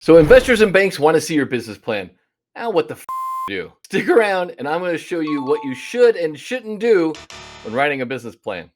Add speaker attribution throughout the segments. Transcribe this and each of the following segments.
Speaker 1: So investors and banks want to see your business plan. Now what the do? Stick around and I'm going to show you what you should and shouldn't do when writing a business plan.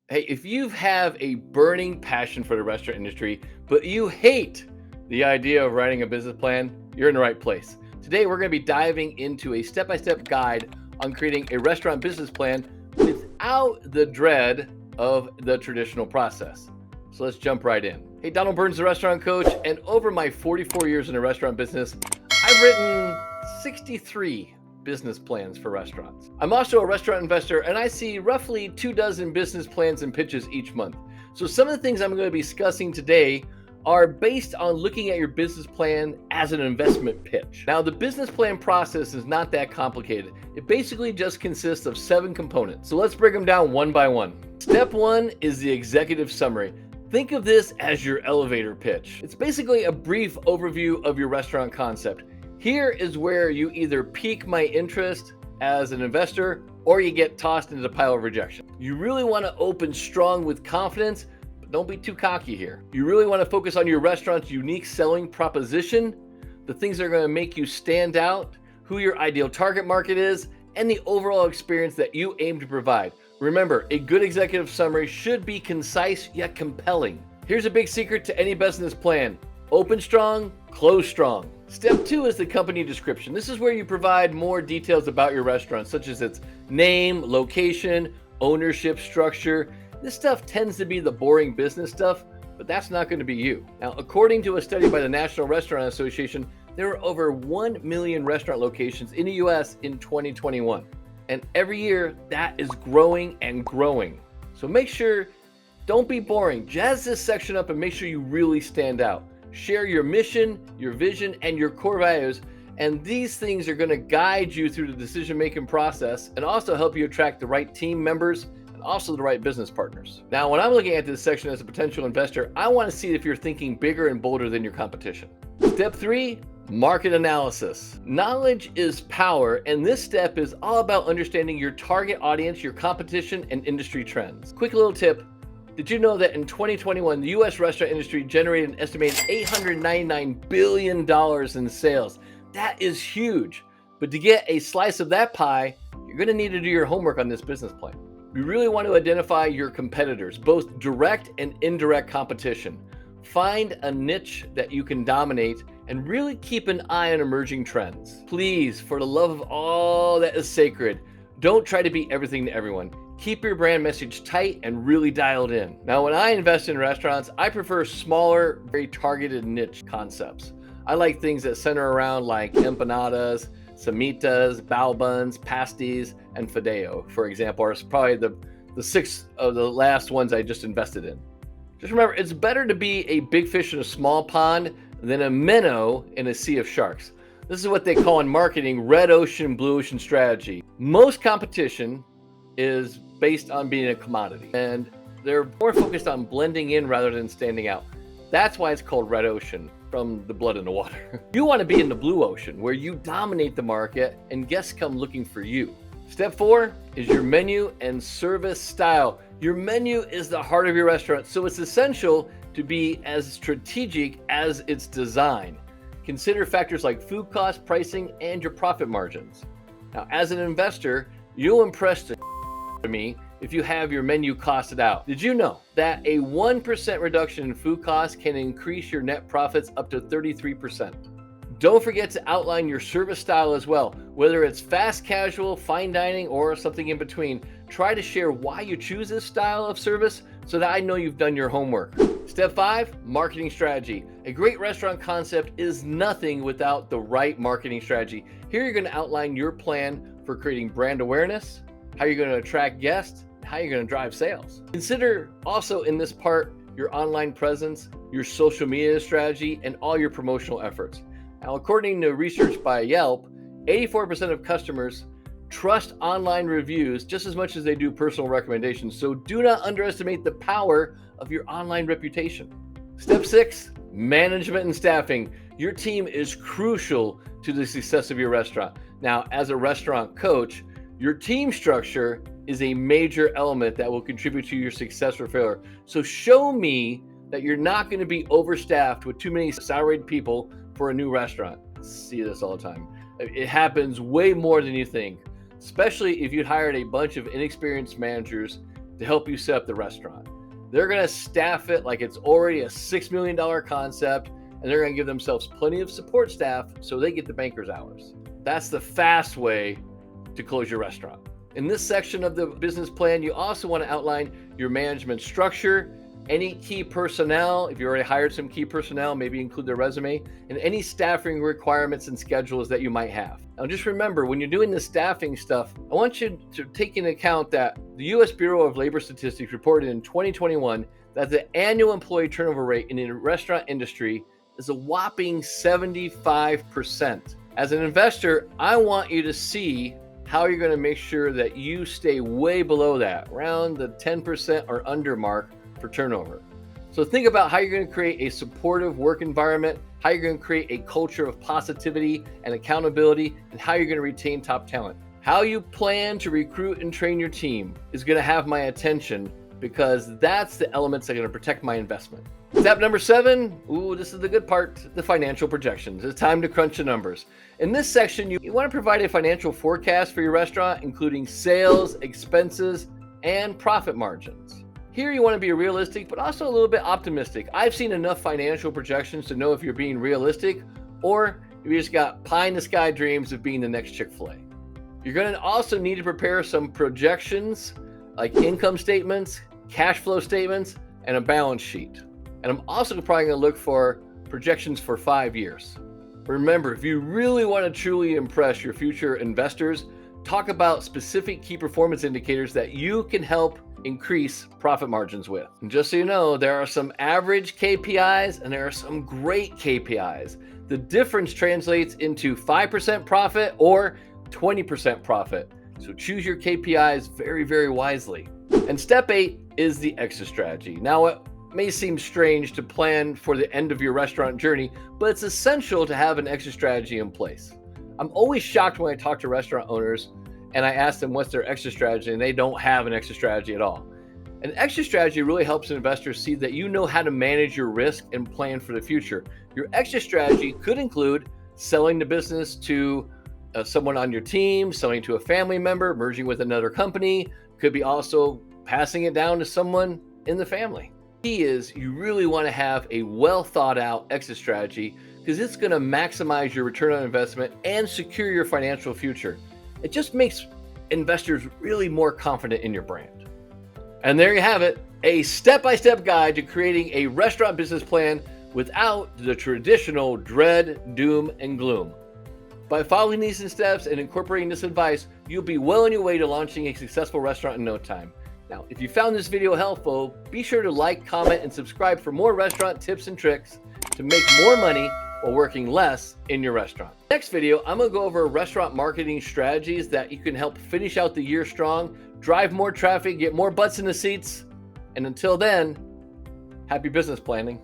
Speaker 1: Hey, if you have a burning passion for the restaurant industry, but you hate the idea of writing a business plan, you're in the right place. Today, we're going to be diving into a step-by-step guide on creating a restaurant business plan without the dread of the traditional process. So let's jump right in. Hey, Donald Burns, the restaurant coach, and over my 44 years in the restaurant business, I've written 63 business plans for restaurants. I'm also a restaurant investor and I see roughly 24 business plans and pitches each month. So some of the things I'm going to be discussing today are based on looking at your business plan as an investment pitch. Now, the business plan process is not that complicated. It basically just consists of 7 components. So let's break them down one by one. Step 1 is the executive summary. Think of this as your elevator pitch. It's basically a brief overview of your restaurant concept. Here is where you either pique my interest as an investor or you get tossed into the pile of rejection. You really want to open strong with confidence, but don't be too cocky here. You really want to focus on your restaurant's unique selling proposition, the things that are going to make you stand out, who your ideal target market is, and the overall experience that you aim to provide. Remember, a good executive summary should be concise yet compelling. Here's a big secret to any business plan. Open strong, close strong. Step 2 is the company description. This is where you provide more details about your restaurant, such as its name, location, ownership structure. This stuff tends to be the boring business stuff, but that's not going to be you. Now, according to a study by the National Restaurant Association, there are over 1 million restaurant locations in the US in 2021. And every year that is growing and growing. So make sure, don't be boring. Jazz this section up and make sure you really stand out. Share your mission, your vision, and your core values. And these things are going to guide you through the decision-making process and also help you attract the right team members and also the right business partners. Now, when I'm looking at this section as a potential investor, I want to see if you're thinking bigger and bolder than your competition. Step 3, market analysis. Knowledge is power, and this step is all about understanding your target audience, your competition, and industry trends. Quick little tip. Did you know that in 2021, the US restaurant industry generated an estimated $899 billion in sales? That is huge. But to get a slice of that pie, you're going to need to do your homework on this business plan. You really want to identify your competitors, both direct and indirect competition. Find a niche that you can dominate and really keep an eye on emerging trends. Please, for the love of all that is sacred, don't try to be everything to everyone. Keep your brand message tight and really dialed in. Now, when I invest in restaurants, I prefer smaller, very targeted niche concepts. I like things that center around like empanadas, semitas, bao buns, pasties, and fideo, for example, are probably the 6 of the last ones I just invested in. Just remember, it's better to be a big fish in a small pond than a minnow in a sea of sharks. This is what they call in marketing red ocean, blue ocean strategy. Most competition is based on being a commodity, and they're more focused on blending in rather than standing out. That's why it's called red ocean, from the blood in the water. You want to be in the blue ocean, where you dominate the market and guests come looking for you. Step 4 is your menu and service style. Your menu is the heart of your restaurant, so it's essential to be as strategic as its design. Consider factors like food cost, pricing, and your profit margins. Now, as an investor, you'll impress the me if you have your menu costed out. Did you know that a 1% reduction in food costs can increase your net profits up to 33%? Don't forget to outline your service style as well. Whether it's fast casual, fine dining, or something in between, try to share why you choose this style of service so that I know you've done your homework. Step 5, marketing strategy. A great restaurant concept is nothing without the right marketing strategy. Here you're going to outline your plan for creating brand awareness, how you're going to attract guests, how you're going to drive sales. Consider also in this part your online presence, your social media strategy, and all your promotional efforts. Now, according to research by Yelp, 84% of customers trust online reviews just as much as they do personal recommendations. So do not underestimate the power of your online reputation. Step 6, management and staffing. Your team is crucial to the success of your restaurant. Now, as a restaurant coach, your team structure is a major element that will contribute to your success or failure. So show me that you're not going to be overstaffed with too many salaried people for a new restaurant. I see this all the time. It happens way more than you think, especially if you hired a bunch of inexperienced managers to help you set up the restaurant. They're going to staff it like it's already a $6 million concept, and they're going to give themselves plenty of support staff so they get the banker's hours. That's the fast way to close your restaurant. In this section of the business plan, you also want to outline your management structure, any key personnel. If you already hired some key personnel, maybe include their resume, and any staffing requirements and schedules that you might have. Now, just remember, when you're doing the staffing stuff, I want you to take into account that the U.S. Bureau of Labor Statistics reported in 2021 that the annual employee turnover rate in the restaurant industry is a whopping 75%. As an investor, I want you to see how you're going to make sure that you stay way below that, around the 10% or under mark for turnover. So think about how you're going to create a supportive work environment, how you're going to create a culture of positivity and accountability, and how you're going to retain top talent. How you plan to recruit and train your team is going to have my attention, because that's the elements that are going to protect my investment. Step number 7, this is the good part, the financial projections. It's time to crunch the numbers. In this section, you want to provide a financial forecast for your restaurant, including sales, expenses, and profit margins. Here you want to be realistic, but also a little bit optimistic. I've seen enough financial projections to know if you're being realistic or if you just got pie in the sky dreams of being the next Chick-fil-A. You're going to also need to prepare some projections like income statements, cash flow statements, and a balance sheet. And I'm also probably going to look for projections for 5 years. Remember, if you really want to truly impress your future investors, talk about specific key performance indicators that you can help increase profit margins with. And just so you know, there are some average KPIs and there are some great KPIs. The difference translates into 5% profit or 20% profit. So choose your KPIs very, very wisely. And step 8 is the exit strategy. Now, it may seem strange to plan for the end of your restaurant journey, but it's essential to have an exit strategy in place. I'm always shocked when I talk to restaurant owners and I ask them what's their exit strategy, and they don't have an exit strategy at all. An exit strategy really helps investors see that you know how to manage your risk and plan for the future. Your exit strategy could include selling the business to someone on your team, selling to a family member, merging with another company. Could be also passing it down to someone in the family. The key is you really want to have a well thought out exit strategy, because it's going to maximize your return on investment and secure your financial future. It just makes investors really more confident in your brand. And there you have it, a step-by-step guide to creating a restaurant business plan without the traditional dread, doom, and gloom. By following these steps and incorporating this advice, you'll be well on your way to launching a successful restaurant in no time. Now, if you found this video helpful, be sure to like, comment, and subscribe for more restaurant tips and tricks to make more money while working less in your restaurant. Next video, I'm going to go over restaurant marketing strategies that you can help finish out the year strong, drive more traffic, get more butts in the seats. And until then, happy business planning.